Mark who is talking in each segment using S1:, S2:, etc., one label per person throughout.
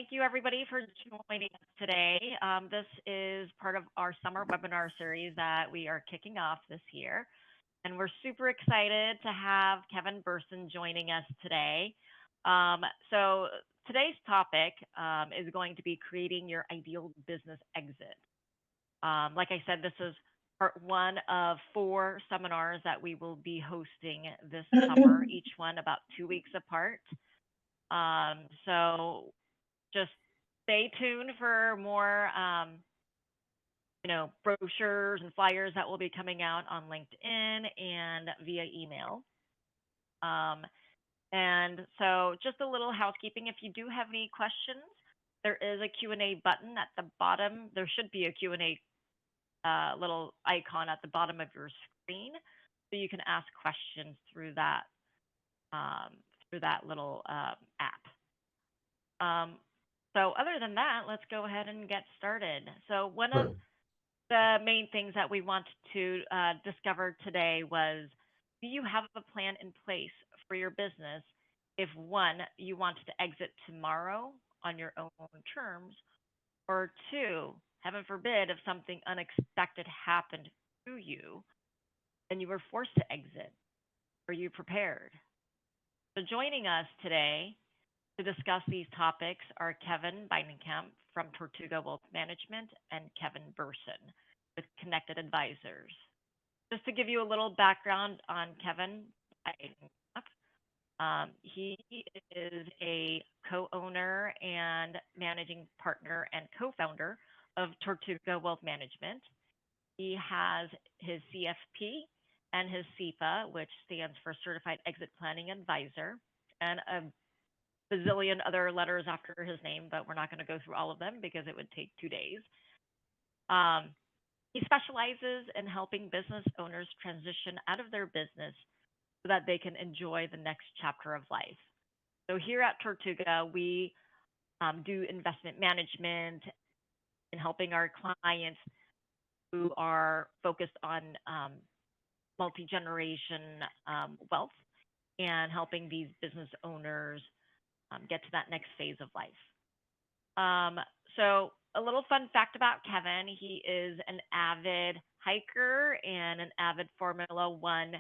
S1: thank you everybody for joining us today. This is part of our summer webinar series that we are kicking off this year. And we're super excited to have Kevin Berson joining us today. So today's topic is going to be creating your ideal business exit. Like I said, this is part one of 4 seminars that we will be hosting this summer, each one about 2 weeks apart. So just stay tuned for more, brochures and flyers that will be coming out on LinkedIn and via email. And so just a little housekeeping. If you do have any questions, there is a Q&A button at the bottom. There should be a Q&A little icon at the bottom of your screen, so you can ask questions through that little app. So other than that, let's go ahead and get started. So one of the main things that we wanted to discover today was, do you have a plan in place for your business if, one, you wanted to exit tomorrow on your own terms, or two, heaven forbid, if something unexpected happened to you and you were forced to exit? Are you prepared? So joining us today to discuss these topics are Kevin Bidenkap from Tortuga Wealth Management and Kevin Berson with Kinected Advisors. Just to give you a little background on Kevin Bidenkap, he is a co-owner and managing partner and co-founder of Tortuga Wealth Management. He has his CFP and his CPA, which stands for Certified Exit Planning Advisor, and a bazillion other letters after his name, but we're not going to go through all of them because it would take 2 days. He specializes in helping business owners transition out of their business so that they can enjoy the next chapter of life. So here at Tortuga, we do investment management and helping our clients who are focused on multi-generation wealth and helping these business owners get to that next phase of life. So a little fun fact about Kevin: he is an avid hiker and an avid Formula One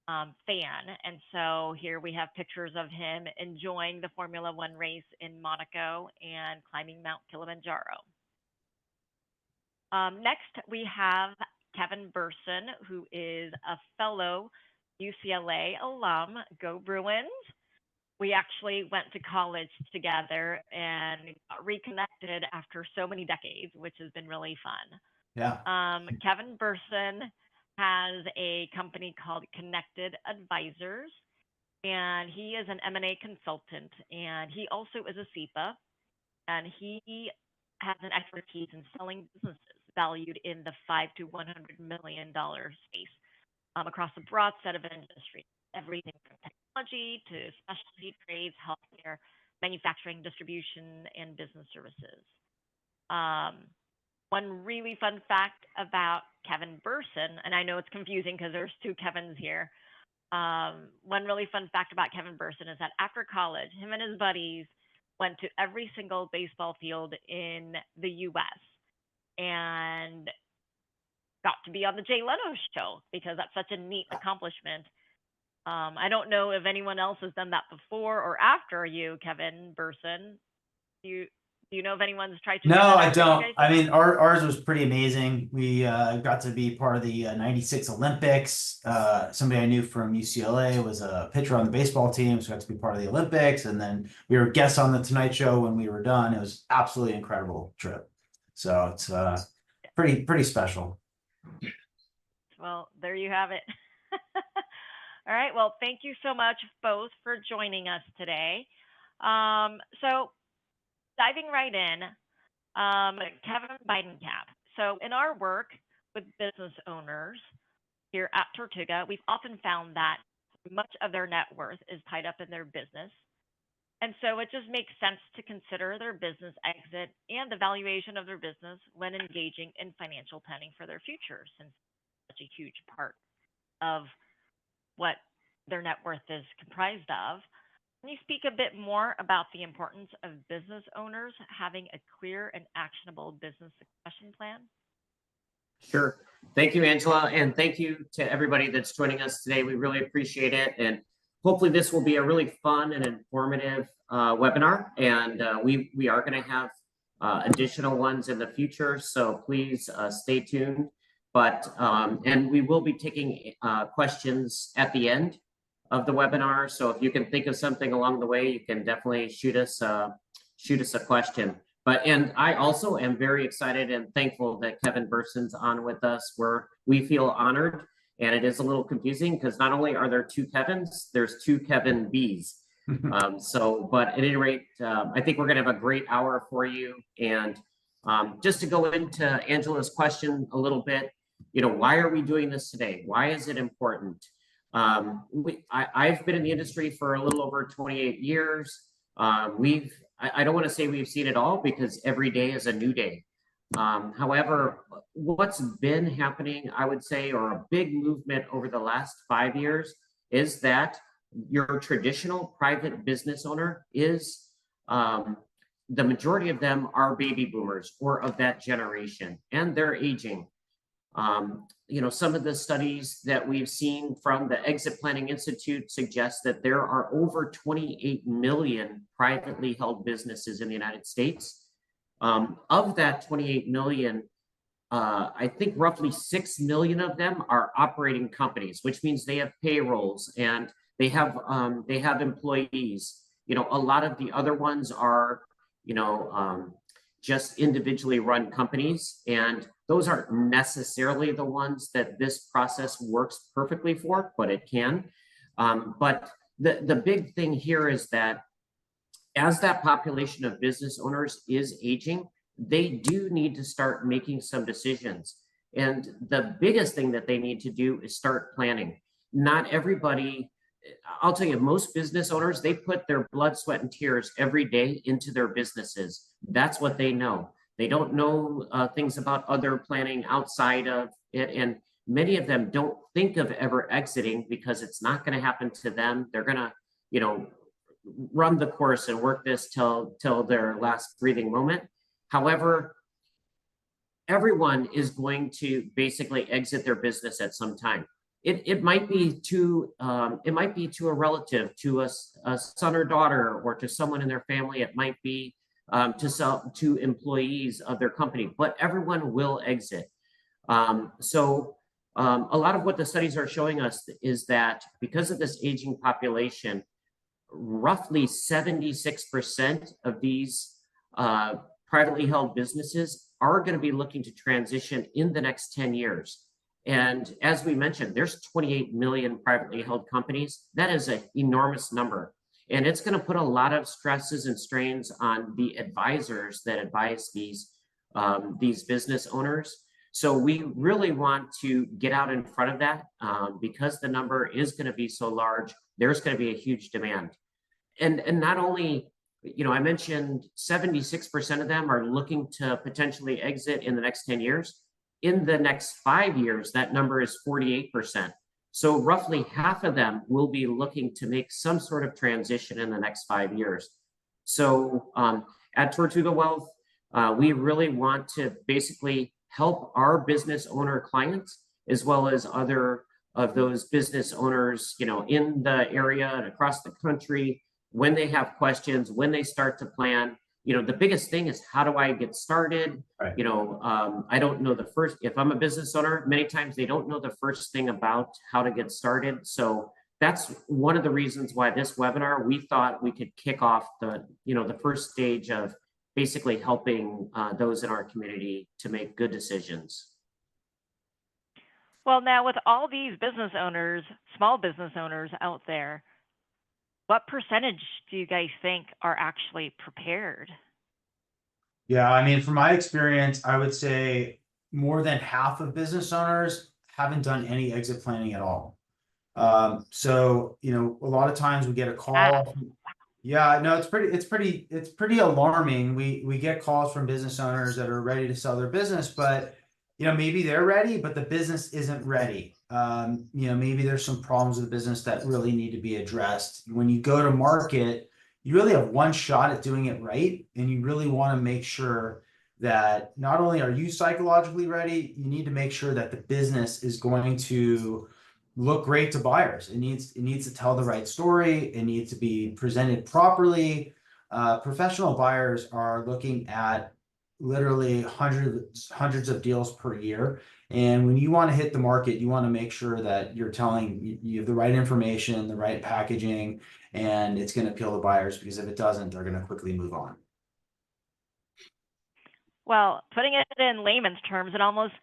S1: fan. And so here we have pictures of him enjoying the Formula One race in Monaco and climbing Mount Kilimanjaro. Next, we have Kevin Berson, who is a fellow UCLA alum. Go Bruins! We actually went to college together and got reconnected after so many decades, which has been really fun.
S2: Yeah.
S1: Kevin Berson has a company called Kinected Advisors, and he is an M&A consultant, and he also is a CPA, and he has an expertise in selling businesses valued in the $5 to $100 million space across a broad set of industries, everything from technology to specialty trades, healthcare, manufacturing, distribution, and business services. One really fun fact about Kevin Berson, and I know it's confusing because there's 2 Kevins here. One really fun fact about Kevin Berson is that after college, him and his buddies went to every single baseball field in the U.S. and got to be on the Jay Leno show because that's such a neat accomplishment. I don't know if anyone else has done that before or after you, Kevin Berson. Do you know if anyone's tried to do that?
S2: No, I don't. I mean, ours was pretty amazing. We got to be part of the '96 Olympics. Somebody I knew from UCLA was a pitcher on the baseball team, so we got to be part of the Olympics. And then we were guests on the Tonight Show when we were done. It was absolutely incredible trip. So it's pretty special.
S1: Well, there you have it. All right. Well, thank you so much both for joining us today. So diving right in, Kevin Bidenkap. So in our work with business owners here at Tortuga, we've often found that much of their net worth is tied up in their business. And so it just makes sense to consider their business exit and the valuation of their business when engaging in financial planning for their future, since it's such a huge part of what their net worth is comprised of. Can you speak a bit more about the importance of business owners having a clear and actionable business succession plan?
S3: Sure. Thank you, Angela, and thank you to everybody that's joining us today. We really appreciate it, and hopefully this will be a really fun and informative webinar. And we are going to have additional ones in the future, so please stay tuned. But and we will be taking questions at the end of the webinar. So if you can think of something along the way, you can definitely shoot us a question. And I also am very excited and thankful that Kevin Berson's on with us. We feel honored, and it is a little confusing because not only are there two Kevins, there's two Kevin B's. But at any rate, I think we're going to have a great hour for you. And just to go into Angela's question a little bit, why are we doing this today? Why is it important? I've been in the industry for a little over 28 years. I don't want to say we've seen it all because every day is a new day. However, what's been happening, I would say, or a big movement over the last 5 years is that your traditional private business owner is, the majority of them are baby boomers or of that generation, and they're aging. Some of the studies that we've seen from the Exit Planning Institute suggest that there are over 28 million privately held businesses in the United States. Of that 28 million, I think roughly 6 million of them are operating companies, which means they have payrolls and they have employees. A lot of the other ones are, just individually run companies, and those aren't necessarily the ones that this process works perfectly for, but it can. But the big thing here is that as that population of business owners is aging, they do need to start making some decisions. And the biggest thing that they need to do is start planning. Not everybody, I'll tell you, most business owners, they put their blood, sweat, and tears every day into their businesses. That's what they know. They don't know things about other planning outside of it. And many of them don't think of ever exiting because it's not going to happen to them. They're going to, run the course and work this till their last breathing moment. However, everyone is going to basically exit their business at some time. It might be to a relative, to a son or daughter, or to someone in their family. It might be to employees of their company, but everyone will exit. A lot of what the studies are showing us is that because of this aging population, roughly 76% of these privately held businesses are going to be looking to transition in the next 10 years. And as we mentioned, there's 28 million privately held companies. That is an enormous number. And it's going to put a lot of stresses and strains on the advisors that advise these business owners. So we really want to get out in front of that because the number is going to be so large. There's going to be a huge demand. And not only, I mentioned 76% of them are looking to potentially exit in the next 10 years. In the next 5 years, that number is 48%. So roughly half of them will be looking to make some sort of transition in the next 5 years. So at Tortuga Wealth, we really want to basically help our business owner clients, as well as other of those business owners, in the area and across the country, when they have questions, when they start to plan. The biggest thing is, how do I get started? Right. I don't know if I'm a business owner, many times they don't know the first thing about how to get started. So that's one of the reasons why this webinar, we thought we could kick off the first stage of basically helping those in our community to make good decisions.
S1: Well, now with all these business owners, small business owners out there, what percentage do you guys think are actually prepared?
S2: Yeah, I mean, from my experience, I would say more than half of business owners haven't done any exit planning at all. So, a lot of times we get a call. Yeah, no, it's pretty alarming. We get calls from business owners that are ready to sell their business, but maybe they're ready, but the business isn't ready. Maybe there's some problems with the business that really need to be addressed. When you go to market, you really have one shot at doing it right, and you really want to make sure that not only are you psychologically ready, you need to make sure that the business is going to look great to buyers. It needs to tell the right story. It needs to be presented properly. Professional buyers are looking at literally hundreds of deals per year. And when you want to hit the market, you want to make sure that you're telling you have the right information, the right packaging, and it's going to appeal to buyers, because if it doesn't, they're going to quickly move on.
S1: Well, putting it in layman's terms, it almost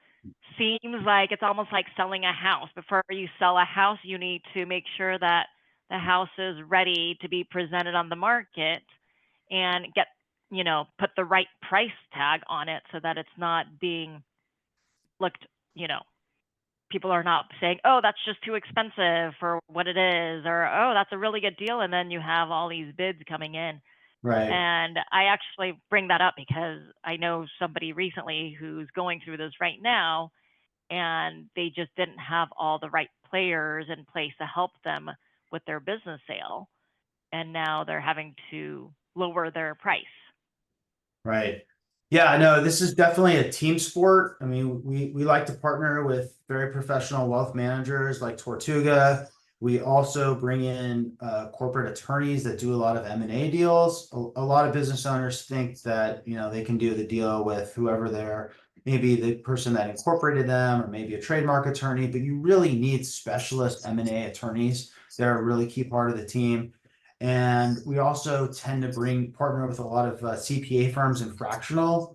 S1: seems like it's almost like selling a house. Before you sell a house, you need to make sure that the house is ready to be presented on the market and get, put the right price tag on it so that it's not being looked, people are not saying, oh, that's just too expensive for what it is, or, oh, that's a really good deal. And then you have all these bids coming in.
S2: Right.
S1: And I actually bring that up because I know somebody recently who's going through this right now, and they just didn't have all the right players in place to help them with their business sale. And now they're having to lower their price.
S2: Right. Yeah, no, this is definitely a team sport. I mean, we like to partner with very professional wealth managers like Tortuga. We also bring in corporate attorneys that do a lot of M&A deals. A lot of business owners think that, they can do the deal with whoever they're, maybe the person that incorporated them, or maybe a trademark attorney, but you really need specialist M&A attorneys. They're a really key part of the team. And we also tend to partner with a lot of CPA firms and fractional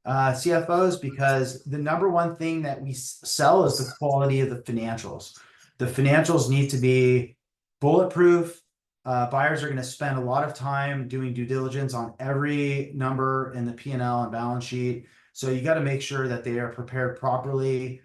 S2: CFOs, because the number one thing that we sell is the quality of the financials. The financials need to be bulletproof. Buyers are going to spend a lot of time doing due diligence on every number in the P&L and balance sheet. So you got to make sure that they are prepared properly.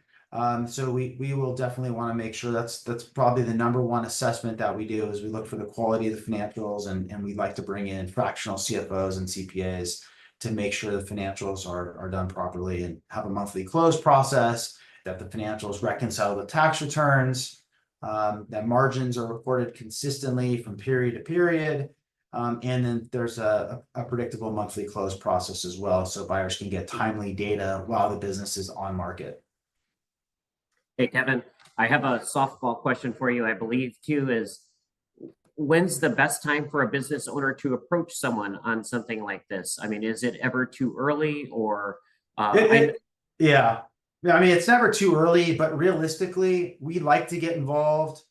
S2: So we will definitely want to make sure that's probably the number one assessment that we do, is we look for the quality of the financials, and we like to bring in fractional CFOs and CPAs to make sure the financials are done properly, and have a monthly close process, that the financials reconcile the tax returns, that margins are reported consistently from period to period. And then there's a predictable monthly close process as well, so buyers can get timely data while the business is on market.
S3: Hey, Kevin, I have a softball question for you, I believe, too, is when's the best time for a business owner to approach someone on something like this? I mean, is it ever too early, or?
S2: Yeah. I mean, it's never too early, but realistically, we like to get involved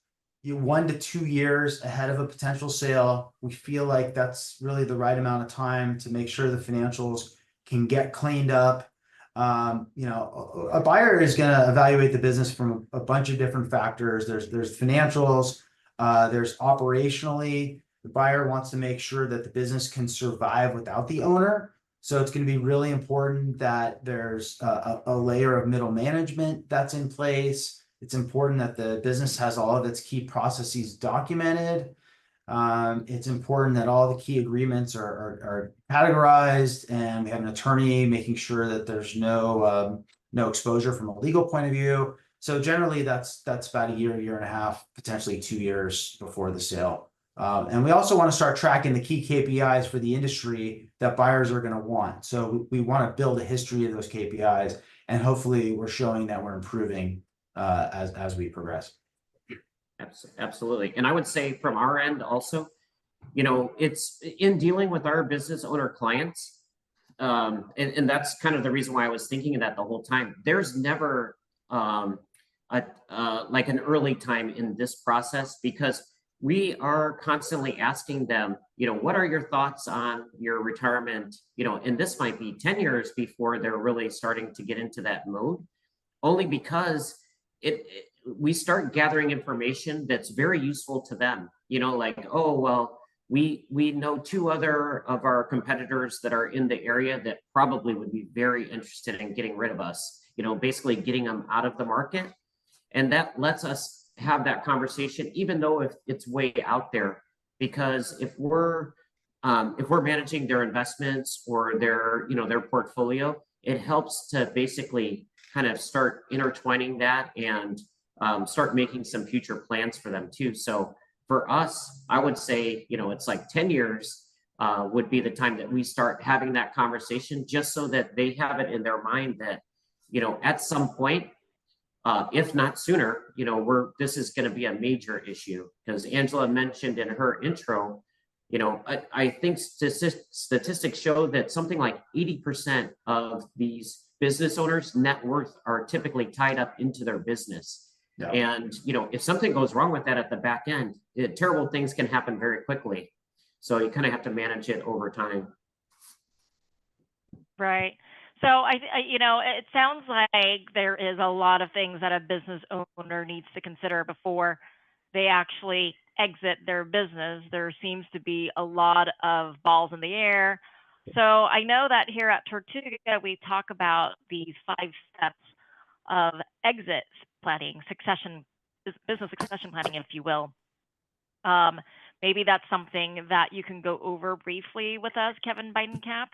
S2: 1 to 2 years ahead of a potential sale. We feel like that's really the right amount of time to make sure the financials can get cleaned up. A buyer is going to evaluate the business from a bunch of different factors. There's financials, there's operationally. The buyer wants to make sure that the business can survive without the owner. So it's going to be really important that there's a layer of middle management that's in place. It's important that the business has all of its key processes documented. It's important that all the key agreements are categorized, and we have an attorney making sure that there's no exposure from a legal point of view. So generally, that's about a year and a half, potentially 2 years before the sale. And we also want to start tracking the key KPIs for the industry that buyers are going to want. So we want to build a history of those KPIs, and hopefully we're showing that we're improving as we progress.
S3: Absolutely. And I would say from our end also, it's in dealing with our business owner clients. And that's kind of the reason why I was thinking of that the whole time. There's never like an early time in this process, because we are constantly asking them, what are your thoughts on your retirement? And this might be 10 years before they're really starting to get into that mode, only because we start gathering information that's very useful to them. Like, oh, well, we know 2 other of our competitors that are in the area that probably would be very interested in getting rid of us, basically getting them out of the market. And that lets us have that conversation, even though if it's way out there, because if we're managing their investments or their portfolio, it helps to basically kind of start intertwining that and start making some future plans for them too. So for us, I would say, it's like 10 years would be the time that we start having that conversation, just so that they have it in their mind that, at some point, if not sooner, this is going to be a major issue. Because Angela mentioned in her intro, I think statistics show that something like 80% of these business owners' net worth are typically tied up into their business. Yeah. And, if something goes wrong with that at the back end, terrible things can happen very quickly. So you kind of have to manage it over time.
S1: Right. So it sounds like there is a lot of things that a business owner needs to consider before they actually exit their business. There seems to be a lot of balls in the air. So I know that here at Tortuga, we talk about these 5 steps of exit planning, business succession planning, if you will. Maybe that's something that you can go over briefly with us, Kevin Bidenkap.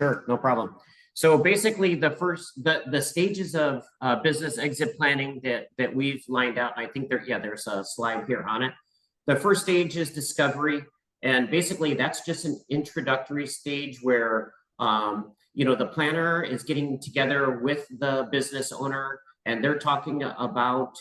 S3: Sure, no problem. So basically, the stages of business exit planning that we've lined out, I think there's a slide here on it. The first stage is discovery, and basically that's just an introductory stage where the planner is getting together with the business owner, and they're talking about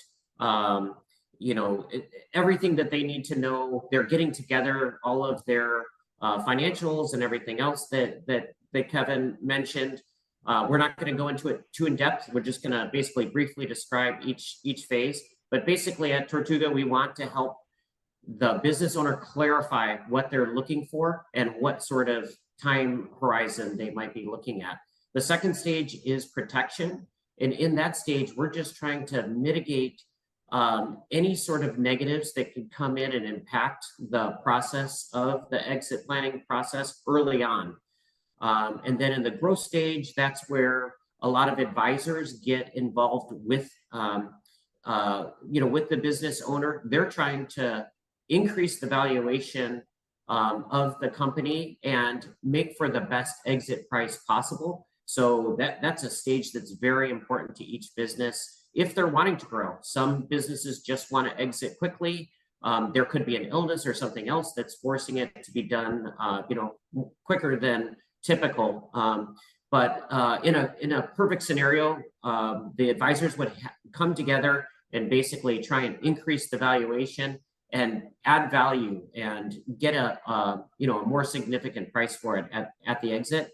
S3: everything that they need to know. They're getting together all of their financials and everything else that Kevin mentioned. We're not going to go into it too in depth. We're just going to basically briefly describe each phase. But basically at Tortuga, we want to help the business owner clarify what they're looking for and what sort of time horizon they might be looking at. The second stage is protection. And in that stage, we're just trying to mitigate any sort of negatives that could come in and impact the process of the exit planning process early on. And then in the growth stage, that's where a lot of advisors get involved with, with the business owner. They're trying to increase the valuation of the company and make for the best exit price possible. So that's a stage that's very important to each business if they're wanting to grow. Some businesses just want to exit quickly. There could be an illness or something else that's forcing it to be done, quicker than typical. But in a perfect scenario, the advisors would come together and basically try and increase the valuation and add value and get a more significant price for it at the exit.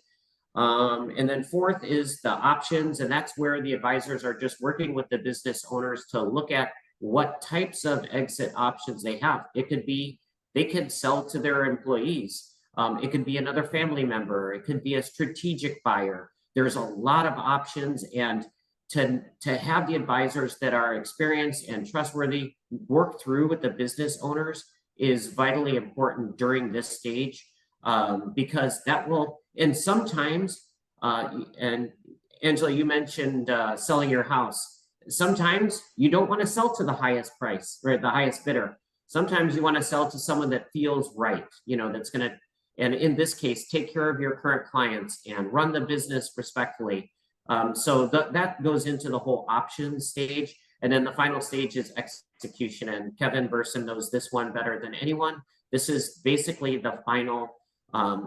S3: And then fourth is the options, and that's where the advisors are just working with the business owners to look at what types of exit options they have. It could be they could sell to their employees. It could be another family member. It could be a strategic buyer. There's a lot of options, and to have the advisors that are experienced and trustworthy work through with the business owners is vitally important during this stage, because that will, and sometimes, and Angela, you mentioned selling your house. Sometimes you don't want to sell to the highest price, right? The highest bidder. Sometimes you want to sell to someone that feels right, that's going to, and in this case, take care of your current clients and run the business respectfully. So that goes into the whole option stage. And then the final stage is execution. And Kevin Berson knows this one better than anyone. This is basically the final,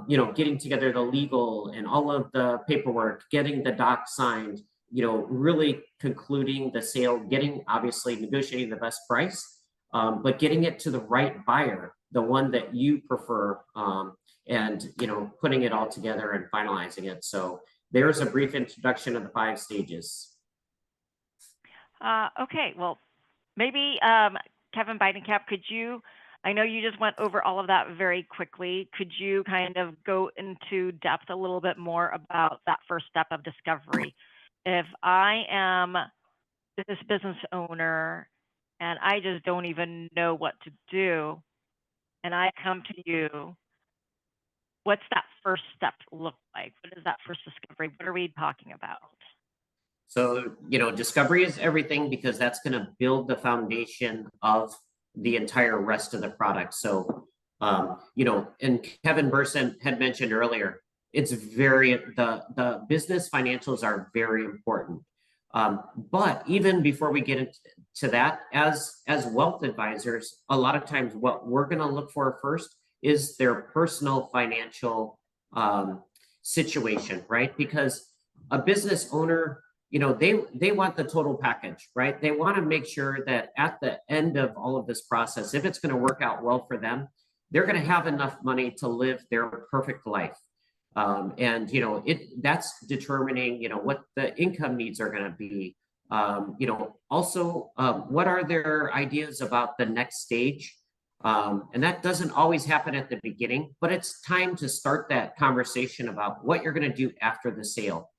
S3: getting together the legal and all of the paperwork, getting the doc signed, really concluding the sale, obviously negotiating the best price, but getting it to the right buyer, the one that you prefer, and putting it all together and finalizing it. So there's a brief introduction of the 5 stages.
S1: Okay, well, maybe Kevin Bidenkap, I know you just went over all of that very quickly. Could you kind of go into depth a little bit more about that first step of discovery? If I am this business owner and I just don't even know what to do, and I come to you, what's that first step look like? What is that first discovery? What are we talking about?
S3: So, discovery is everything, because that's going to build the foundation of the entire rest of the product. So, and Kevin Berson had mentioned earlier, it's the business financials are very important. But even before we get into that, as wealth advisors, a lot of times what we're going to look for first is their personal financial situation, right? Because a business owner, you know, they want the total package, right? They want to make sure that at the end of all of this process, if it's going to work out well for them, they're going to have enough money to live their perfect life. And you know, that's determining, you know, what the income needs are going to be. You know, also, what are their ideas about the next stage? And that doesn't always happen at the beginning, but it's time to start that conversation about what you're going to do after the sale.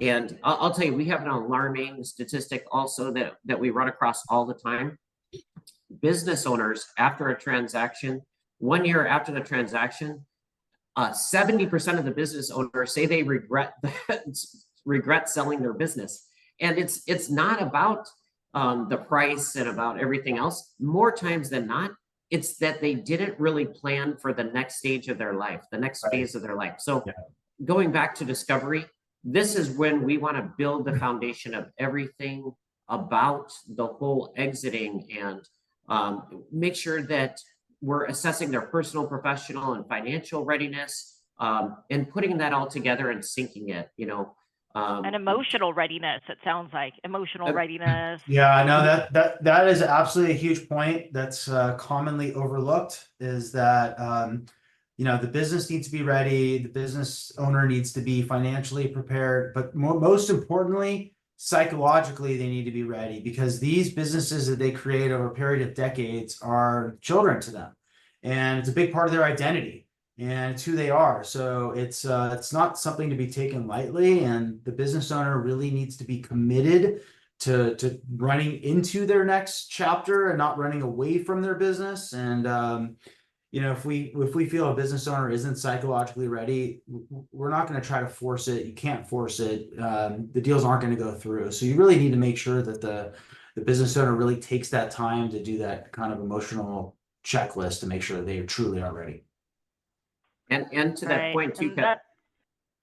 S3: And I'll tell you, we have an alarming statistic also that we run across all the time. Business owners, after a transaction, 1 year after the transaction, 70% of the business owners say they regret selling their business. And it's not about the price and about everything else. More times than not, it's that they didn't really plan for the next stage of their life, the next phase of their life. So going back to discovery, this is when we want to build the foundation of everything about the whole exiting, and make sure that we're assessing their personal, professional, and financial readiness, and putting that all together and syncing it, you know.
S1: And emotional readiness, it sounds like emotional readiness.
S2: Yeah, I know that is absolutely a huge point that's commonly overlooked, is that you know, the business needs to be ready, the business owner needs to be financially prepared, but most importantly, psychologically, they need to be ready, because these businesses that they create over a period of decades are children to them, and it's a big part of their identity, and it's who they are. So it's not something to be taken lightly, and the business owner really needs to be committed to running into their next chapter and not running away from their business. And you know, if we feel a business owner isn't psychologically ready, we're not going to try to force it. You can't force it. The deals aren't going to go through. So you really need to make sure that the business owner really takes that time to do that kind of emotional checklist to make sure that they truly are ready.
S3: And to that point too,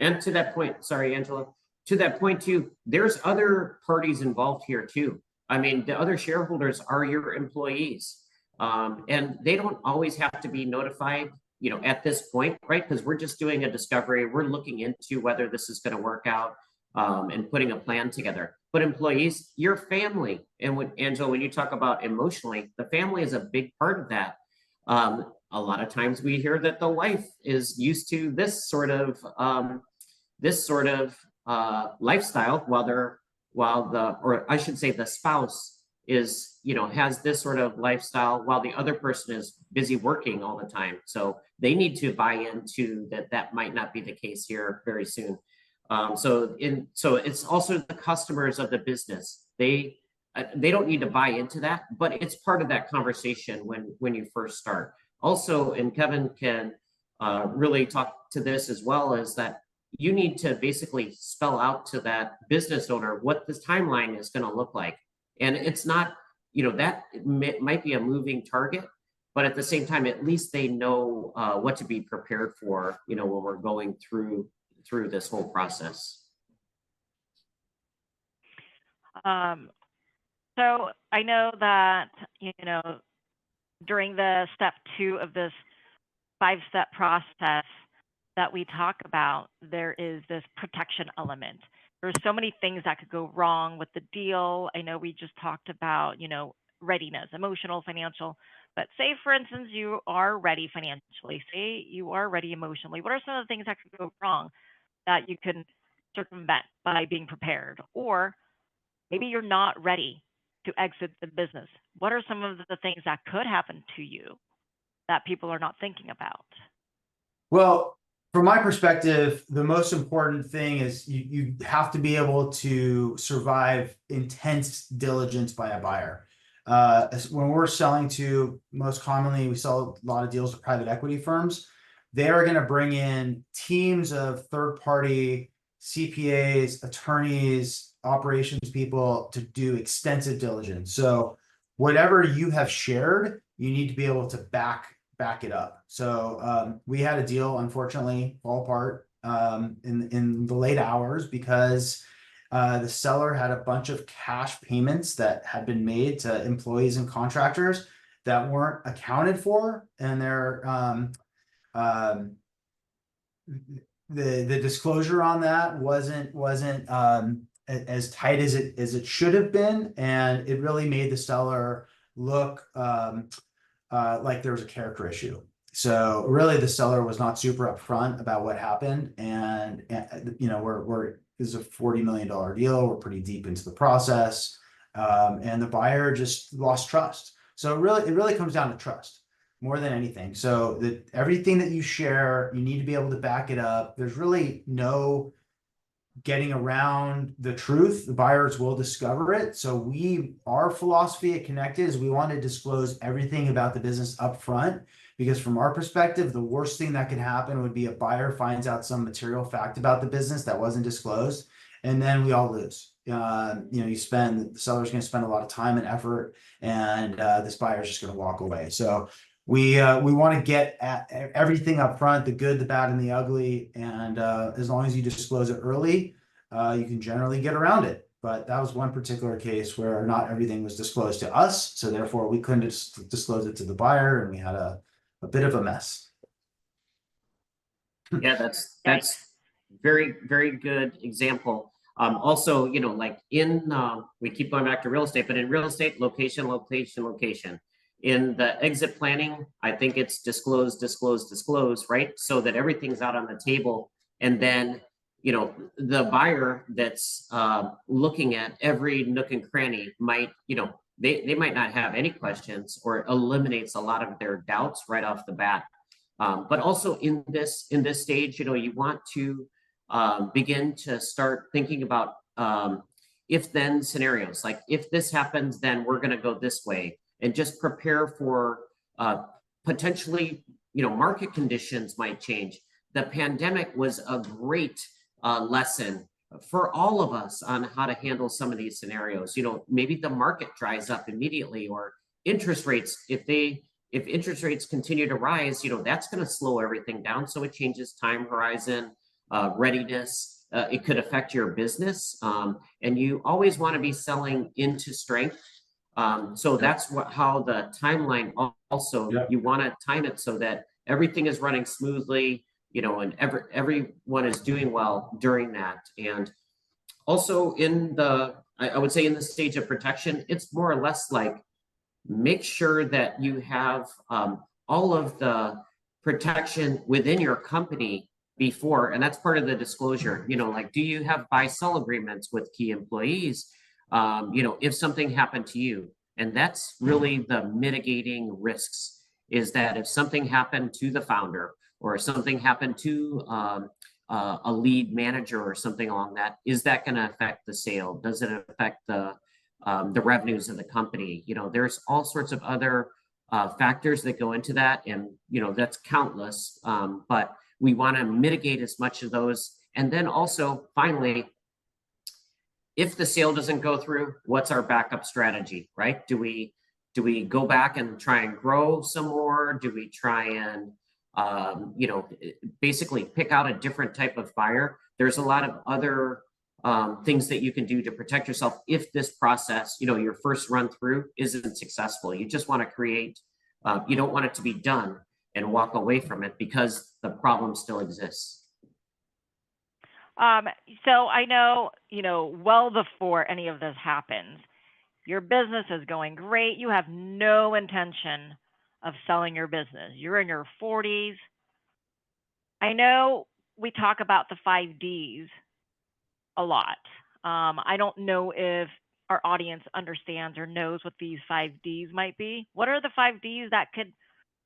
S3: and to that point, sorry, Angela, to that point too, there's other parties involved here too. I mean, the other shareholders are your employees. And they don't always have to be notified, you know, at this point, right? Because we're just doing a discovery. We're looking into whether this is going to work out, and putting a plan together. But employees, your family, and when Angela, when you talk about emotionally, the family is a big part of that. A lot of times we hear that the wife is used to this sort of lifestyle, or I should say, the spouse is, you know, has this sort of lifestyle while the other person is busy working all the time. So they need to buy into that might not be the case here very soon. So it's also the customers of the business. They don't need to buy into that, but it's part of that conversation when you first start. Also, and Kevin can really talk to this as well, is that you need to basically spell out to that business owner what this timeline is going to look like. And it's not, you know, that might be a moving target, but at the same time, at least they know what to be prepared for, you know, when we're going through this whole process.
S1: So I know that, you know, during the step 2 of this 5-step process that we talk about, there is this protection element. There's so many things that could go wrong with the deal. I know we just talked about, you know, readiness, emotional, financial, but say, for instance, you are ready financially, say you are ready emotionally. What are some of the things that could go wrong that you can circumvent by being prepared? Or maybe you're not ready to exit the business. What are some of the things that could happen to you that people are not thinking about?
S2: Well, from my perspective, the most important thing is you have to be able to survive intense diligence by a buyer. When we're selling to, most commonly, we sell a lot of deals to private equity firms. They are going to bring in teams of third-party CPAs, attorneys, operations people to do extensive diligence. So whatever you have shared, you need to be able to back it up. So we had a deal, unfortunately, fall apart in the late hours because The seller had a bunch of cash payments that had been made to employees and contractors that weren't accounted for, and um, the disclosure on that wasn't as tight as it should have been, and it really made the seller look like there was a character issue. So really, the seller was not super upfront about what happened, and you know, this is a $40 million deal. We're pretty deep into the process, and the buyer just lost trust. So it really comes down to trust more than anything. So that everything that you share, you need to be able to back it up. There's really no getting around the truth. The buyers will discover it. So our philosophy at Kinected is we want to disclose everything about the business up front, because from our perspective, the worst thing that could happen would be a buyer finds out some material fact about the business that wasn't disclosed, and then we all lose. You know, the seller's going to spend a lot of time and effort, and this buyer's just going to walk away. So we want to get at everything up front, the good, the bad, and the ugly. And as long as you disclose it early, you can generally get around it. But that was one particular case where not everything was disclosed to us. So therefore, we couldn't disclose it to the buyer, and we had a bit of a mess.
S3: Yeah, that's very, very good example. Also, you know, like we keep going back to real estate, but in real estate, location, location, location. In the exit planning, I think it's disclose, right? So that everything's out on the table. And then, you know, the buyer that's looking at every nook and cranny might, you know, they might not have any questions, or it eliminates a lot of their doubts right off the bat. But also in this stage, you know, you want to begin to start thinking about if then scenarios, like if this happens, then we're going to go this way, and just prepare for potentially, you know, market conditions might change. The pandemic was a great lesson for all of us on how to handle some of these scenarios. You know, maybe the market dries up immediately, or interest rates, if interest rates continue to rise, you know, that's going to slow everything down. So it changes time horizon, readiness. It could affect your business. And you always want to be selling into strength. So that's how the timeline also, you want to time it so that everything is running smoothly, you know, and everyone is doing well during that. And also I would say in the stage of protection, it's more or less like, make sure that you have all of the protection within your company before, and that's part of the disclosure. You know, like, do you have buy-sell agreements with key employees? You know, if something happened to you, and that's really the mitigating risks, is that if something happened to the founder, or if something happened to a lead manager or something along that, is that going to affect the sale? Does it affect the revenues of the company? You know, there's all sorts of other factors that go into that, and you know, that's countless. But we want to mitigate as much of those. And then also, finally, if the sale doesn't go through, what's our backup strategy, right? Do we go back and try and grow some more? Do we try and you know, basically pick out a different type of buyer? There's a lot of other things that you can do to protect yourself if this process, you know, your first run through isn't successful. You just want to create, you don't want it to be done and walk away from it because the problem still exists.
S1: So I know, you know, well before any of this happens, your business is going great. You have no intention of selling your business. You're in your 40s. I know we talk about the 5Ds a lot. I don't know if our audience understands or knows what these 5Ds might be. What are the 5Ds that could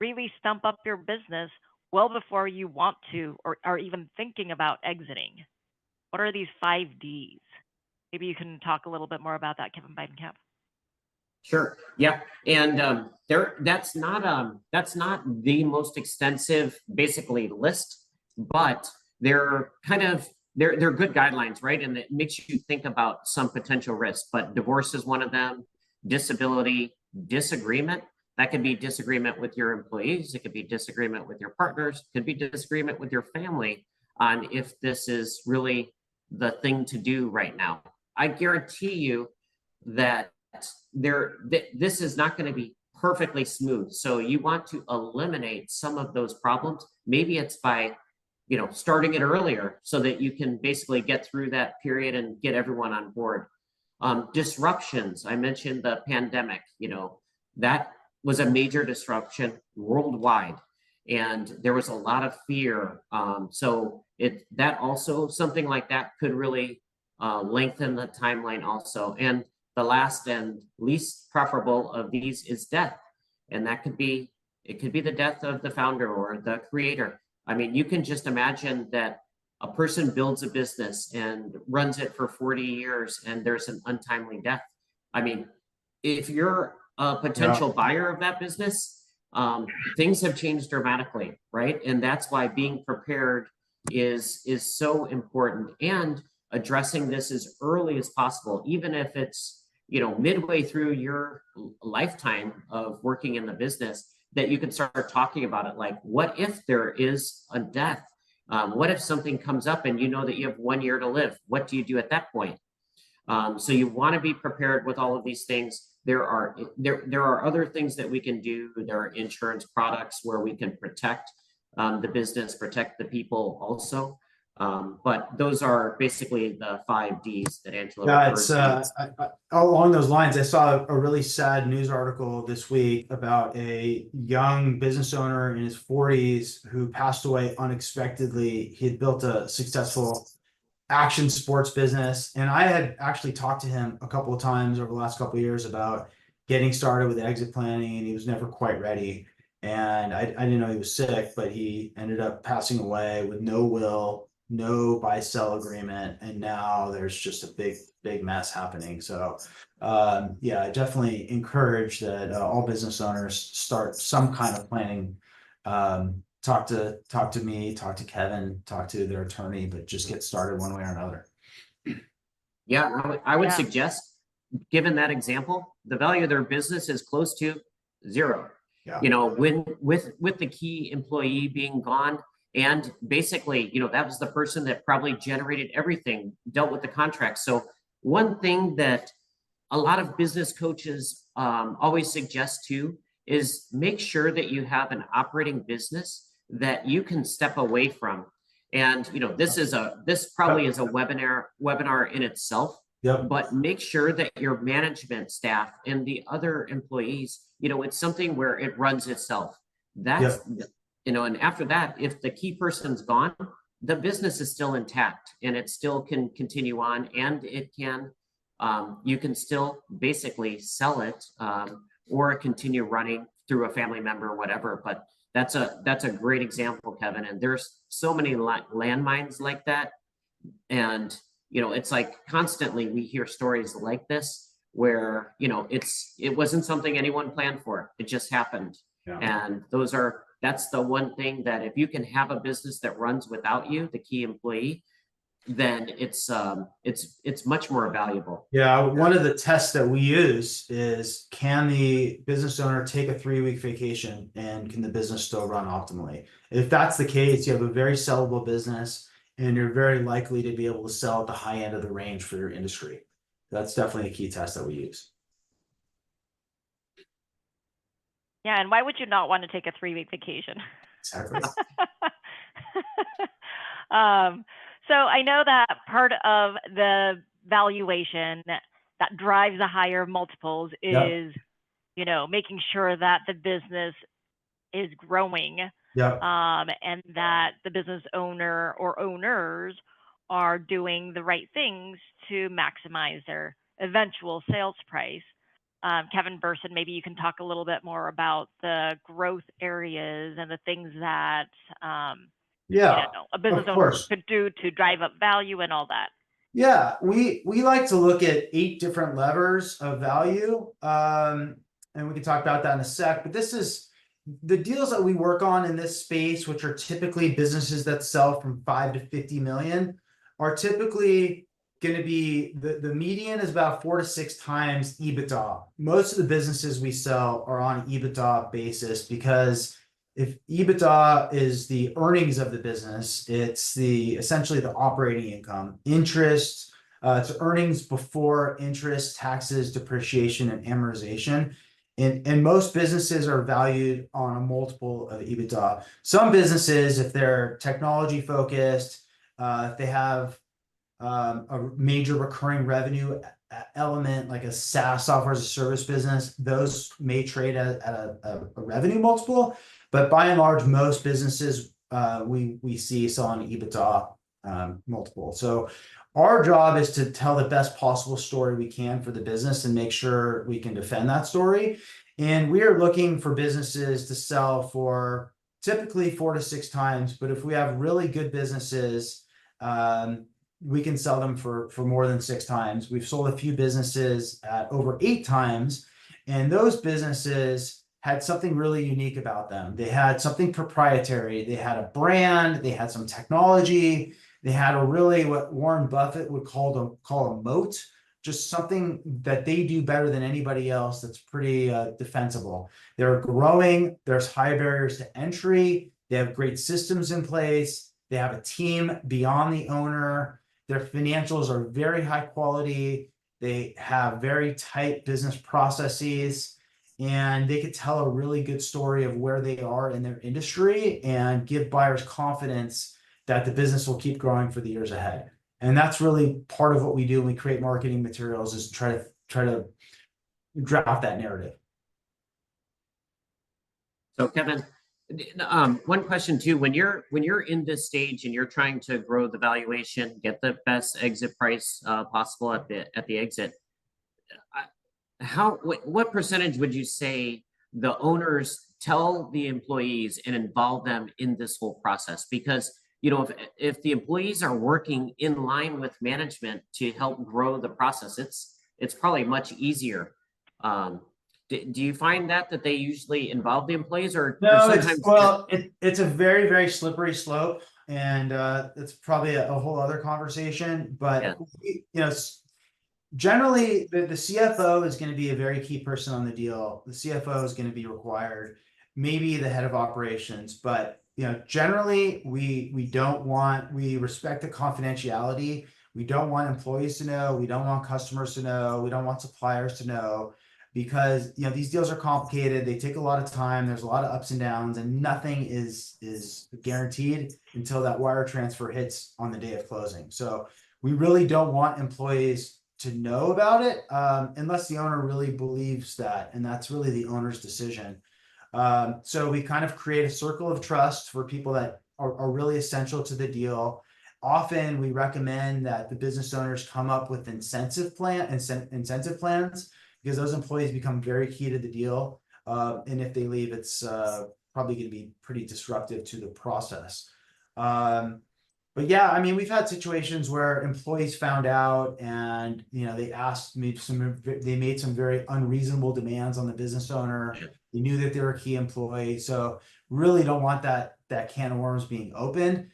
S1: really stump up your business well before you want to, or are even thinking about exiting? What are these 5Ds? Maybe you can talk a little bit more about that, Kevin Bidenkap.
S3: Sure. Yeah. And that's not the most extensive, basically, list, but they're kind of they're good guidelines, right? And it makes you think about some potential risks. But divorce is one of them. Disability, disagreement. That could be disagreement with your employees. It could be disagreement with your partners. It could be disagreement with your family on if this is really the thing to do right now. I guarantee you that this is not going to be perfectly smooth. So you want to eliminate some of those problems. Maybe it's by, starting it earlier so that you can basically get through that period and get everyone on board. Disruptions. I mentioned the pandemic, that was a major disruption worldwide. And there was a lot of fear. So that also, something like that could really lengthen the timeline also. And the last and least preferable of these is death. And it could be the death of the founder or the creator. I mean, you can just imagine that a person builds a business and runs it for 40 years and there's an untimely death. I mean, if you're a potential buyer of that business, things have changed dramatically, right? And that's why being prepared is so important, and addressing this as early as possible, even if it's, midway through your lifetime of working in the business, that you can start talking about it. Like, what if there is a death? What if something comes up and you know that you have 1 year to live? What do you do at that point? So you want to be prepared with all of these things. There are other things that we can do. There are insurance products where we can protect the business, protect the people also. But those are basically the 5 Ds that Angela refers to.
S2: Along those lines, I saw a really sad news article this week about a young business owner in his 40s who passed away unexpectedly. He had built a successful action sports business, and I had actually talked to him a couple of times over the last couple of years about getting started with exit planning, and he was never quite ready. And I didn't know he was sick, but he ended up passing away with no will, no buy-sell agreement, and now there's just a big mess happening. So yeah, I definitely encourage that all business owners start some kind of planning. Talk to me, talk to Kevin, talk to their attorney, but just get started one way or another.
S3: Yeah, I would suggest, given that example, the value of their business is close to zero.
S2: Yeah.
S3: When with the key employee being gone, and basically, that was the person that probably generated everything, dealt with the contract. So one thing that a lot of business coaches always suggest too is make sure that you have an operating business that you can step away from. And this probably is a webinar in itself.
S2: Yep.
S3: But make sure that your management staff and the other employees, it's something where it runs itself. That's and after that, if the key person's gone, the business is still intact and it still can continue on, and it can you can still basically sell it or continue running through a family member or whatever. But that's a great example, Kevin. And there's so many landmines like that. And, it's like constantly we hear stories like this where, it wasn't something anyone planned for. It just happened.
S2: Yeah.
S3: And that's the one thing that if you can have a business that runs without you, the key employee, then it's much more valuable.
S2: Yeah, one of the tests that we use is, can the business owner take a 3-week vacation and can the business still run optimally? If that's the case, you have a very sellable business and you're very likely to be able to sell at the high end of the range for your industry. That's definitely a key test that we use.
S1: Yeah, and why would you not want to take a 3-week vacation?
S2: Exactly.
S1: So I know that part of the valuation that drives the higher multiples is, making sure that the business is growing, and that the business owner or owners are doing the right things to maximize their eventual sales price. Kevin Berson, maybe you can talk a little bit more about the growth areas and the things that a business owner could do to drive up value and all that.
S2: Yeah, we like to look at 8 different levers of value, and we can talk about that in a sec. But this is the deals that we work on in this space, which are typically businesses that sell from 5 to 50 million, are typically going to be the median is about 4 to 6 times EBITDA. Most of the businesses we sell are on an EBITDA basis because if EBITDA is the earnings of the business, it's essentially the operating income, interest, it's earnings before interest, taxes, depreciation, and amortization. And most businesses are valued on a multiple of EBITDA. Some businesses, if they're technology focused, if they have a major recurring revenue element like a SaaS, software as a service business, those may trade at a revenue multiple. But by and large, most businesses we see selling EBITDA multiple. So our job is to tell the best possible story we can for the business and make sure we can defend that story. And we are looking for businesses to sell for typically 4 to 6 times. But if we have really good businesses, we can sell them for more than 6 times. We've sold a few businesses at over 8 times, and those businesses had something really unique about them. They had something proprietary. They had a brand. They had some technology. They had a really what Warren Buffett would call a moat, just something that they do better than anybody else that's pretty defensible. They're growing. There's high barriers to entry. They have great systems in place. They have a team beyond the owner. Their financials are very high quality. They have very tight business processes, and they could tell a really good story of where they are in their industry and give buyers confidence that the business will keep growing for the years ahead. And that's really part of what we do when we create marketing materials, is try to draft that narrative.
S3: So Kevin, one question too, when you're in this stage and you're trying to grow the valuation, get the best exit price possible at the exit, what percentage would you say the owners tell the employees and involve them in this whole process? Because if the employees are working in line with management to help grow the process, it's probably much easier. Do you find that they usually involve the employees, or sometimes?
S2: It's a very, very slippery slope, and it's probably a whole other conversation. But generally, the CFO is going to be a very key person on the deal. The CFO is going to be required, maybe the head of operations, but generally we respect the confidentiality. We don't want employees to know. We don't want customers to know. We don't want suppliers to know, because these deals are complicated. They take a lot of time. There's a lot of ups and downs, and nothing is guaranteed until that wire transfer hits on the day of closing. So we really don't want employees to know about it unless the owner really believes that, and that's really the owner's decision. So we kind of create a circle of trust for people that are really essential to the deal. Often we recommend that the business owners come up with incentive plans, because those employees become very key to the deal. And if they leave, it's probably going to be pretty disruptive to the process. But yeah, I mean, we've had situations where employees found out, and they made some very unreasonable demands on the business owner. They knew that they were a key employee, so really don't want that can of worms being opened.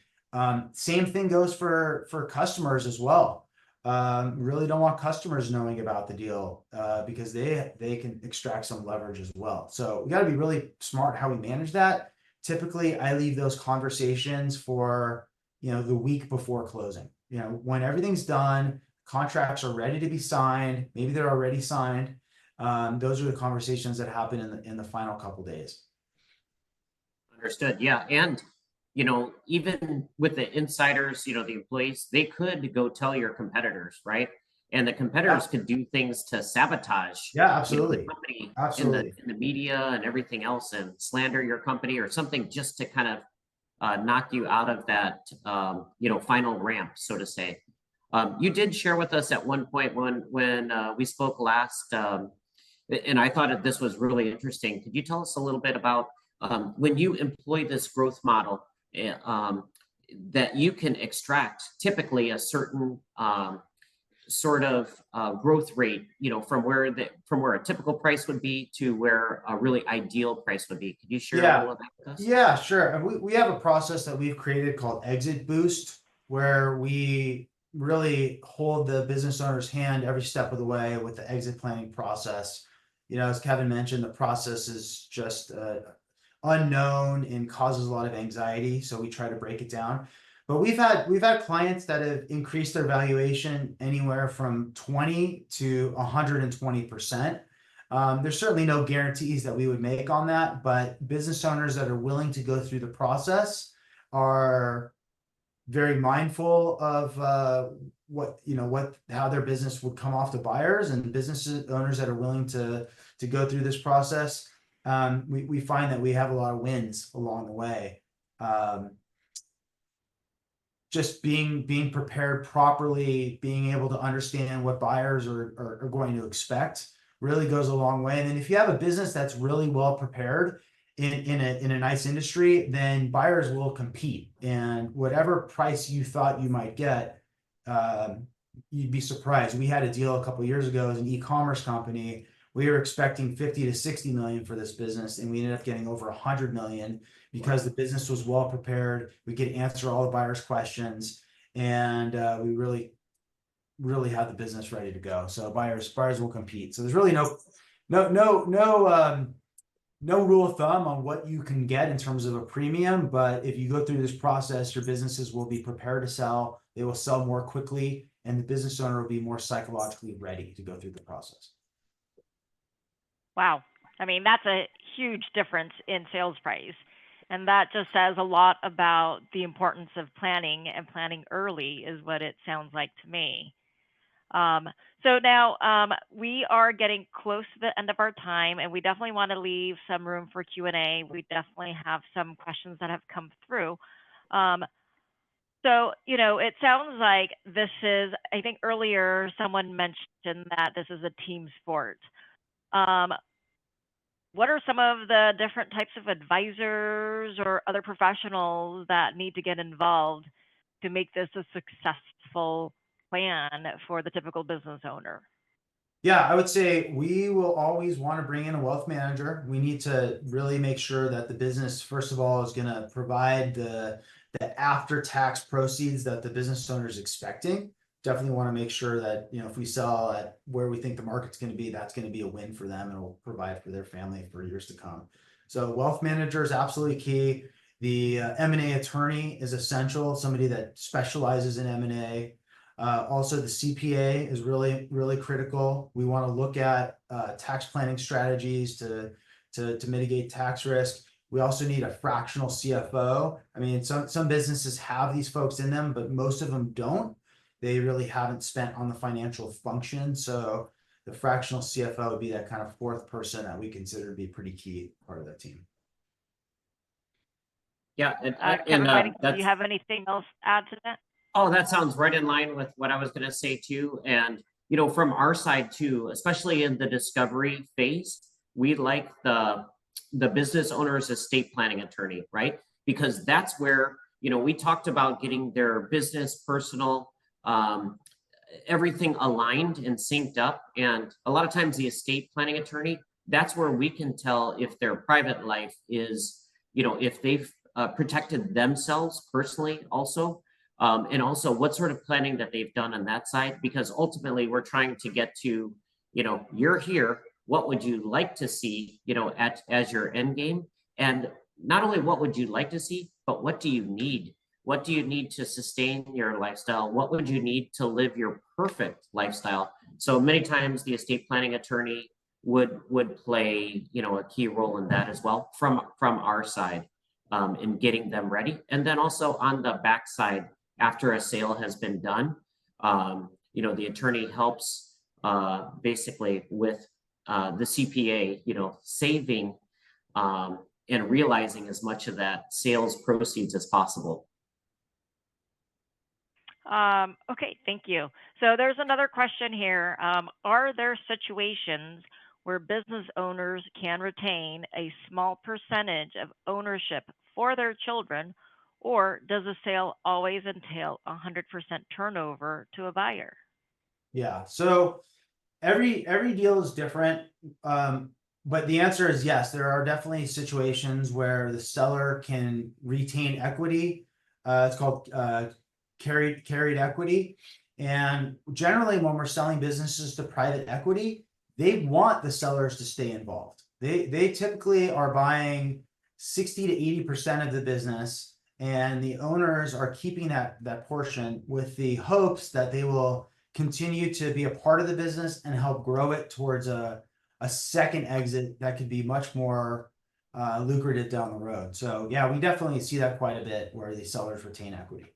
S2: Same thing goes for customers as well. Really don't want customers knowing about the deal because they can extract some leverage as well. So we got to be really smart how we manage that. Typically, I leave those conversations for the week before closing. When everything's done, contracts are ready to be signed. Maybe they're already signed. Those are the conversations that happen in the final couple days.
S3: Understood. Yeah, and even with the insiders, the employees, they could go tell your competitors, right? And the competitors could do things to sabotage.
S2: Yeah, absolutely.
S3: The company
S2: Absolutely.
S3: in the media and everything else, and slander your company or something, just to kind of knock you out of that, final ramp, so to say. You did share with us at one point when we spoke last, and I thought this was really interesting. Could you tell us a little bit about when you employ this growth model, that you can extract typically a certain sort of growth rate, from where a typical price would be to where a really ideal price would be. Could you share a little of that with us?
S2: Yeah, sure. And we have a process that we've created called Exit Boost, where we really hold the business owner's hand every step of the way with the exit planning process. As Kevin mentioned, the process is just a unknown and causes a lot of anxiety. So we try to break it down. But we've had clients that have increased their valuation anywhere from 20 to 120%. There's certainly no guarantees that we would make on that, but business owners that are willing to go through the process are very mindful of how their business would come off to buyers, and business owners that are willing to go through this process. We find that we have a lot of wins along the way. Just being prepared properly, being able to understand what buyers are going to expect really goes a long way. And then if you have a business that's really well prepared in a nice industry, then buyers will compete. And whatever price you thought you might get, you'd be surprised. We had a deal a couple of years ago as an e-commerce company. We were expecting 50 to 60 million for this business, and we ended up getting over 100 million because the business was well prepared. We could answer all the buyers' questions, and we really had the business ready to go. So buyers will compete. So there's really no rule of thumb on what you can get in terms of a premium. But if you go through this process, your businesses will be prepared to sell. They will sell more quickly, and the business owner will be more psychologically ready to go through the process.
S1: Wow. I mean, that's a huge difference in sales price. And that just says a lot about the importance of planning, and planning early is what it sounds like to me. So now we are getting close to the end of our time, and we definitely want to leave some room for Q&A. We definitely have some questions that have come through. So, it sounds like this is, I think earlier someone mentioned that this is a team sport. What are some of the different types of advisors or other professionals that need to get involved to make this a successful plan for the typical business owner?
S2: Yeah, I would say we will always want to bring in a wealth manager. We need to really make sure that the business, first of all, is going to provide the after-tax proceeds that the business owner is expecting. Definitely want to make sure that, if we sell at where we think the market's going to be, that's going to be a win for them and will provide for their family for years to come. So wealth manager is absolutely key. The M&A attorney is essential, somebody that specializes in M&A. Also, the CPA is really, really critical. We want to look at tax planning strategies to mitigate tax risk. We also need a fractional CFO. I mean, some businesses have these folks in them, but most of them don't. They really haven't spent on the financial function. So the fractional CFO would be that kind of fourth person that we consider to be pretty key part of that team.
S3: Yeah,
S1: Kevin, do you have anything else to add to that?
S3: Oh, that sounds right in line with what I was going to say too. And, from our side too, especially in the discovery phase, we like the business owner's estate planning attorney, right? Because that's where, we talked about getting their business, personal, everything aligned and synced up. And a lot of times the estate planning attorney, that's where we can tell if their private life is, if they've protected themselves personally also. And also what sort of planning that they've done on that side, because ultimately we're trying to get to, you're here, what would you like to see, as your end game? And not only what would you like to see, but what do you need? What do you need to sustain your lifestyle? What would you need to live your perfect lifestyle? So many times the estate planning attorney would play, a key role in that as well from our side, in getting them ready. And then also on the backside, after a sale has been done, the attorney helps basically with the CPA, saving and realizing as much of that sales proceeds as possible.
S1: Okay, thank you. So there's another question here. Are there situations where business owners can retain a small percentage of ownership for their children, or does a sale always entail 100% turnover to a buyer?
S2: Yeah, so every deal is different, but the answer is yes. There are definitely situations where the seller can retain equity. It's called carried equity. And generally, when we're selling businesses to private equity, they want the sellers to stay involved. They typically are buying 60 to 80% of the business, and the owners are keeping that portion with the hopes that they will continue to be a part of the business and help grow it towards a second exit that could be much more lucrative down the road. So yeah, we definitely see that quite a bit where the sellers retain equity.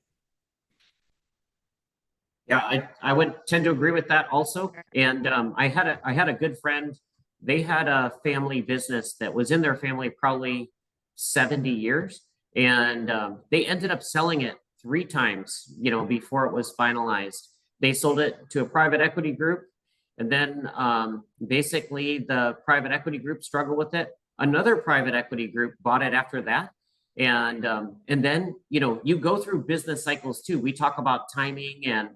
S3: Yeah, I would tend to agree with that also. And I had a good friend. They had a family business that was in their family probably 70 years, and they ended up selling it 3 times, before it was finalized. They sold it to a private equity group, and then basically the private equity group struggled with it. Another private equity group bought it after that. And then, you go through business cycles too. We talk about timing and,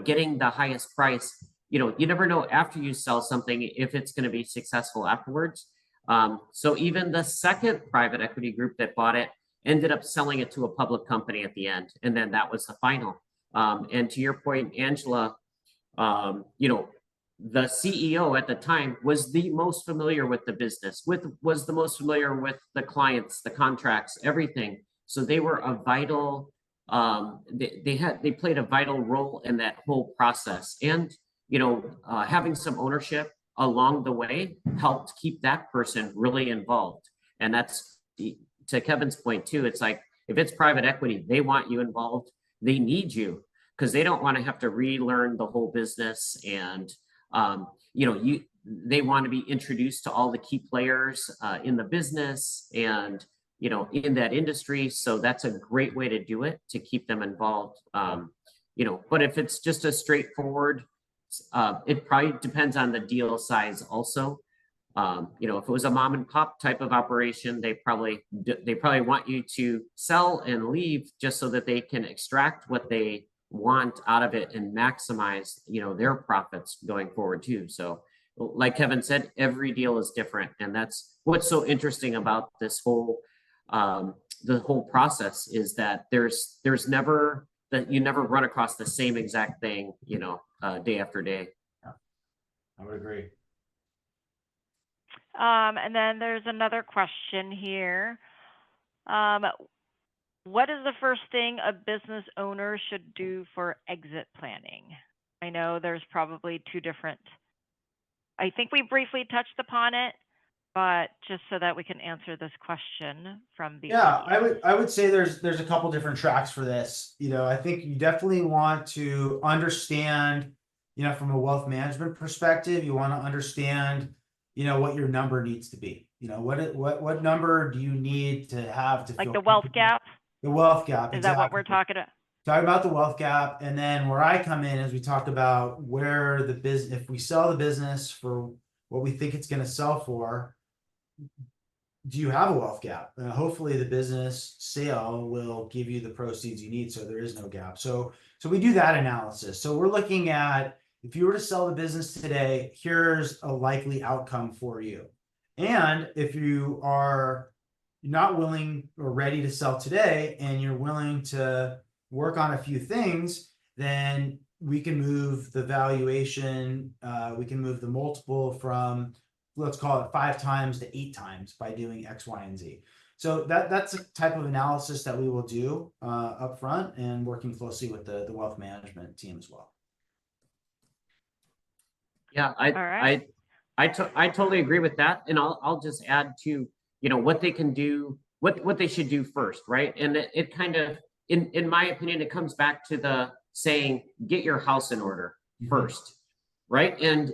S3: getting the highest price. You never know after you sell something if it's going to be successful afterwards. So even the second private equity group that bought it ended up selling it to a public company at the end. And then that was the final. And to your point, Angela, the CEO at the time was the most familiar with the business, was the most familiar with the clients, the contracts, everything. So they were a vital, they played a vital role in that whole process. And, having some ownership along the way helped keep that person really involved. And that's, to Kevin's point too, it's like, if it's private equity, they want you involved, they need you, because they don't want to have to relearn the whole business. And they want to be introduced to all the key players in the business and in that industry. So that's a great way to do it, to keep them involved. But if it's just a straightforward, it probably depends on the deal size also. If it was a mom and pop type of operation, they probably want you to sell and leave just so that they can extract what they want out of it and maximize their profits going forward too. So like Kevin said, every deal is different, and that's what's so interesting about this whole the whole process, is that there's never that you never run across the same exact thing day after day.
S2: Yeah, I would agree.
S1: And then there's another question here. What is the first thing a business owner should do for exit planning? I know there's probably two different, I think we briefly touched upon it, but just so that we can answer this question from the audience.
S2: I would say there's a couple different tracks for this. I think you definitely want to understand, from a wealth management perspective, you want to understand, what your number needs to be. What number do you need to have to
S1: like
S2: feel
S1: the wealth gap?
S2: The wealth gap.
S1: Is that what we're talking about?
S2: Talking about the wealth gap, and then where I come in is we talk about where the business, if we sell the business for what we think it's going to sell for, do you have a wealth gap? Hopefully the business sale will give you the proceeds you need, so there is no gap. So we do that analysis. So we're looking at, if you were to sell the business today, here's a likely outcome for you. And if you are not willing or ready to sell today, and you're willing to work on a few things, then we can move the valuation, we can move the multiple from, let's call it 5 times to 8 times by doing X, Y, and Z. So that's a type of analysis that we will do up front, and working closely with the wealth management team as well.
S3: Yeah, I totally agree with that. And I'll just add to, what they can do, what they should do first, right? And it kind of, in my opinion, it comes back to the saying, get your house in order first, right? And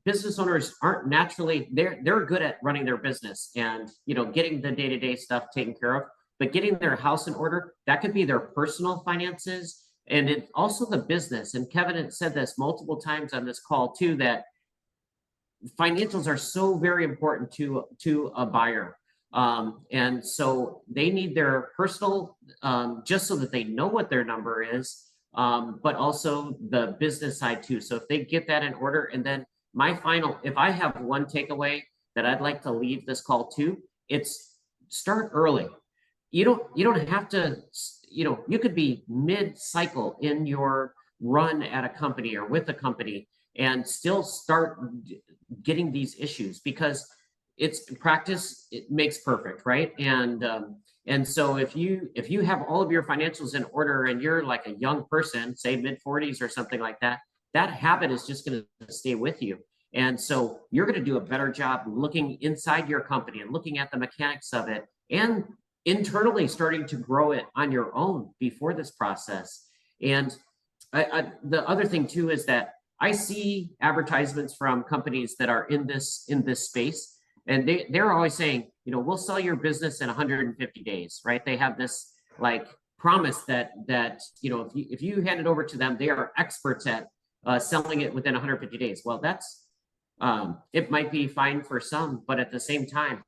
S3: business owners aren't naturally, they're good at running their business and, getting the day-to-day stuff taken care of, but getting their house in order, that could be their personal finances, and it's also the business. And Kevin had said this multiple times on this call too, that financials are so very important to a buyer. And so they need their personal, just so that they know what their number is, but also the business side too. So if they get that in order, and then if I have one takeaway that I'd like to leave this call to, it's start early. You don't have to, you could be mid-cycle in your run at a company or with a company and still start getting these issues, because it's practice, it makes perfect, right? And so if you have all of your financials in order and you're like a young person, say mid-40s or something like that, that habit is just going to stay with you. And so you're going to do a better job looking inside your company and looking at the mechanics of it, and internally starting to grow it on your own before this process. And the other thing too is that I see advertisements from companies that are in this space, and they're always saying, you know, we'll sell your business in 150 days, right? They have this like promise that you know, if you hand it over to them, they are experts at selling it within 150 days. Well, that's it might be fine for some, but at the same time,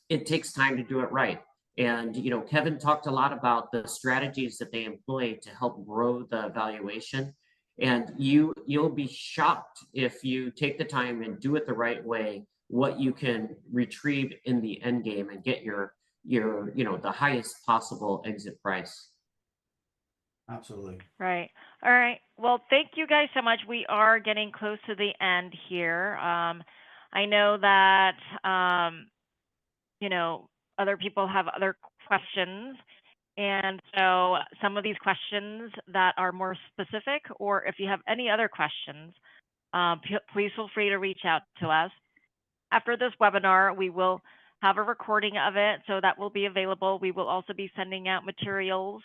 S3: it takes time to do it right. And you know, Kevin talked a lot about the strategies that they employ to help grow the valuation. And you'll be shocked if you take the time and do it the right way, what you can retrieve in the end game and get your you know, the highest possible exit price.
S2: Absolutely.
S1: Right. All right. Well, thank you guys so much. We are getting close to the end here. I know that you know, other people have other questions. And so some of these questions that are more specific, or if you have any other questions, please feel free to reach out to us. After this webinar, we will have a recording of it, so that will be available. We will also be sending out materials,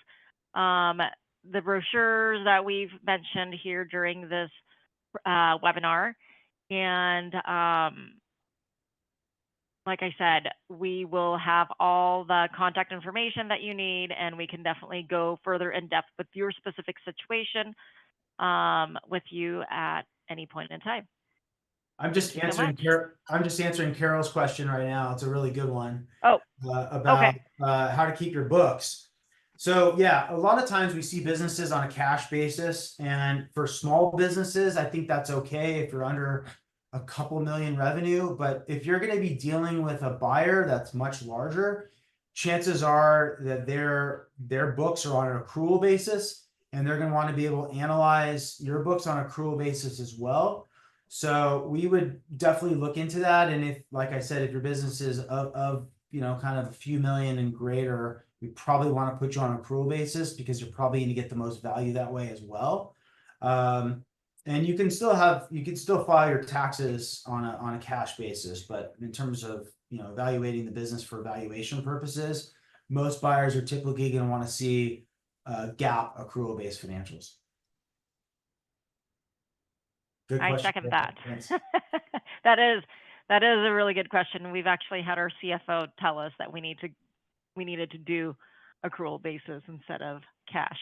S1: the brochures that we've mentioned here during this webinar. And like I said, we will have all the contact information that you need, and we can definitely go further in depth with your specific situation with you at any point in time.
S2: I'm just answering Carol's question right now. It's a really good one.
S1: Oh,
S2: about
S1: okay.
S2: How to keep your books. So yeah, a lot of times we see businesses on a cash basis, and for small businesses, I think that's okay if you're under a couple million revenue. But if you're going to be dealing with a buyer that's much larger, chances are that their books are on an accrual basis, and they're going to want to be able to analyze your books on an accrual basis as well. So we would definitely look into that. And if, like I said, if your business is of you know, kind of a few million and greater, we probably want to put you on an accrual basis, because you're probably going to get the most value that way as well. And you can still file your taxes on a cash basis, but in terms of, you know, evaluating the business for valuation purposes, most buyers are typically going to want to see GAAP accrual based financials. Good question.
S1: I second that. that is a really good question. We've actually had our CFO tell us that we needed to do accrual basis instead of cash.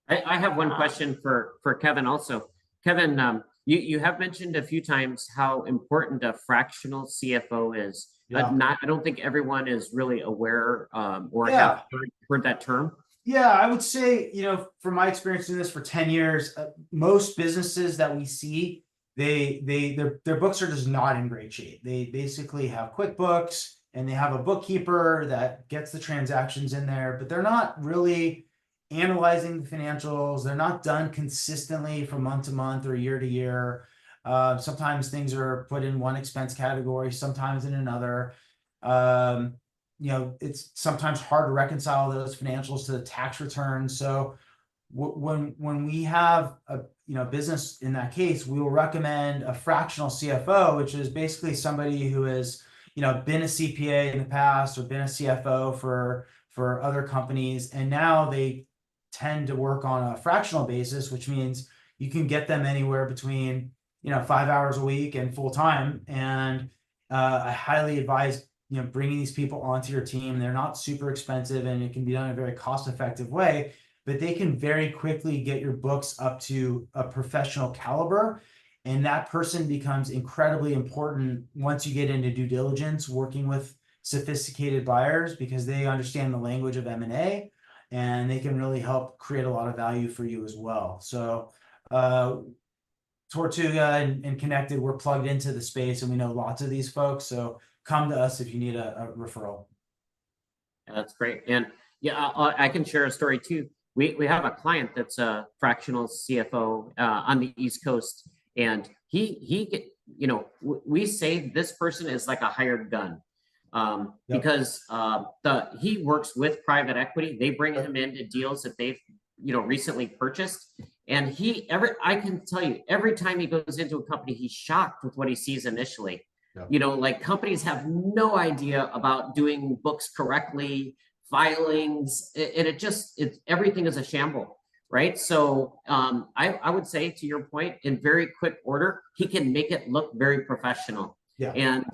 S3: I have one question for Kevin also. Kevin, you have mentioned a few times how important a fractional CFO is.
S2: Yeah.
S3: I don't think everyone is really aware or
S2: Yeah.
S3: have heard that term.
S2: Yeah, I would say, you know, from my experience doing this for 10 years, most businesses that we see, their books are just not in great shape. They basically have QuickBooks, and they have a bookkeeper that gets the transactions in there, but they're not really analyzing the financials. They're not done consistently from month to month or year to year. Sometimes things are put in one expense category, sometimes in another. You know, it's sometimes hard to reconcile those financials to the tax return. So when we have a business in that case, we will recommend a fractional CFO, which is basically somebody who has, you know, been a CPA in the past or been a CFO for other companies, and now they tend to work on a fractional basis, which means you can get them anywhere between, you know, 5 hours a week and full time. And I highly advise, you know, bringing these people onto your team. They're not super expensive, and it can be done in a very cost-effective way, but they can very quickly get your books up to a professional caliber. And that person becomes incredibly important once you get into due diligence, working with sophisticated buyers, because they understand the language of M&A, and they can really help create a lot of value for you as well. So Tortuga and Kinected, we're plugged into the space, and we know lots of these folks. So come to us if you need a referral.
S3: Yeah, that's great. And yeah, I can share a story too. We have a client that's a fractional CFO on the East Coast, and he you know, we say this person is like a hired gun. Because he works with private equity. They bring him into deals that they've, you know, recently purchased. And I can tell you, every time he goes into a company, he's shocked with what he sees initially. You know, like companies have no idea about doing books correctly, filings, and everything is a shamble, right? So I would say, to your point, in very quick order, he can make it look very professional. And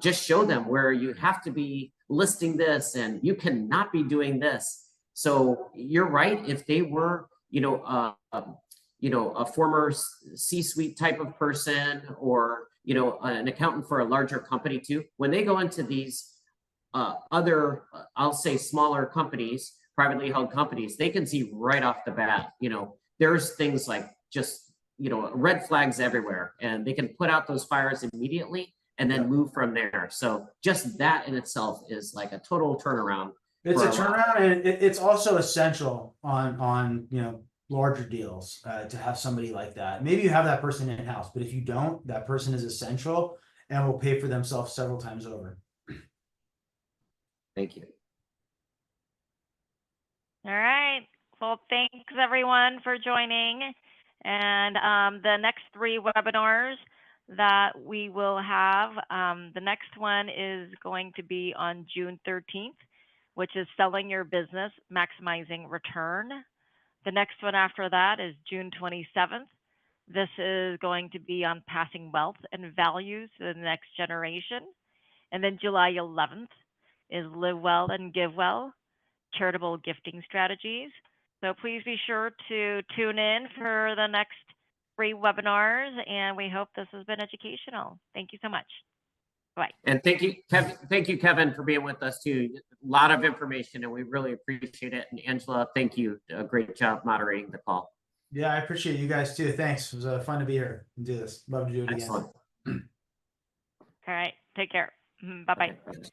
S3: just show them where you have to be listing this and you cannot be doing this. So you're right. If they were, you know, a former C-suite type of person, or, you know, an accountant for a larger company too, when they go into these other, I'll say smaller companies, privately held companies, they can see right off the bat, you know, there's things like just, you know, red flags everywhere, and they can put out those fires immediately and then move from there. So just that in itself is like a total turnaround.
S2: It's a turnaround, and it's also essential on you know, larger deals to have somebody like that. Maybe you have that person in-house, but if you don't, that person is essential and will pay for themselves several times over.
S3: Thank you.
S1: All right. Well, thanks everyone for joining. And the next 3 webinars that we will have, the next one is going to be on June 13th, which is selling your business, maximizing return. The next one after that is June 27th. This is going to be on passing wealth and values to the next generation. And then July 11th is live well and give well, charitable gifting strategies. So please be sure to tune in for the next 3 webinars, and we hope this has been educational. Thank you so much. Bye.
S3: And thank you, Kevin. Thank you, Kevin, for being with us too. A lot of information, and we really appreciate it. And Angela, thank you. A great job moderating the call.
S2: Yeah, I appreciate you guys too. Thanks. It was fun to be here and do this. Love to do it
S3: Excellent.
S2: again.
S1: All right. Take care. Bye-bye.
S3: Okay.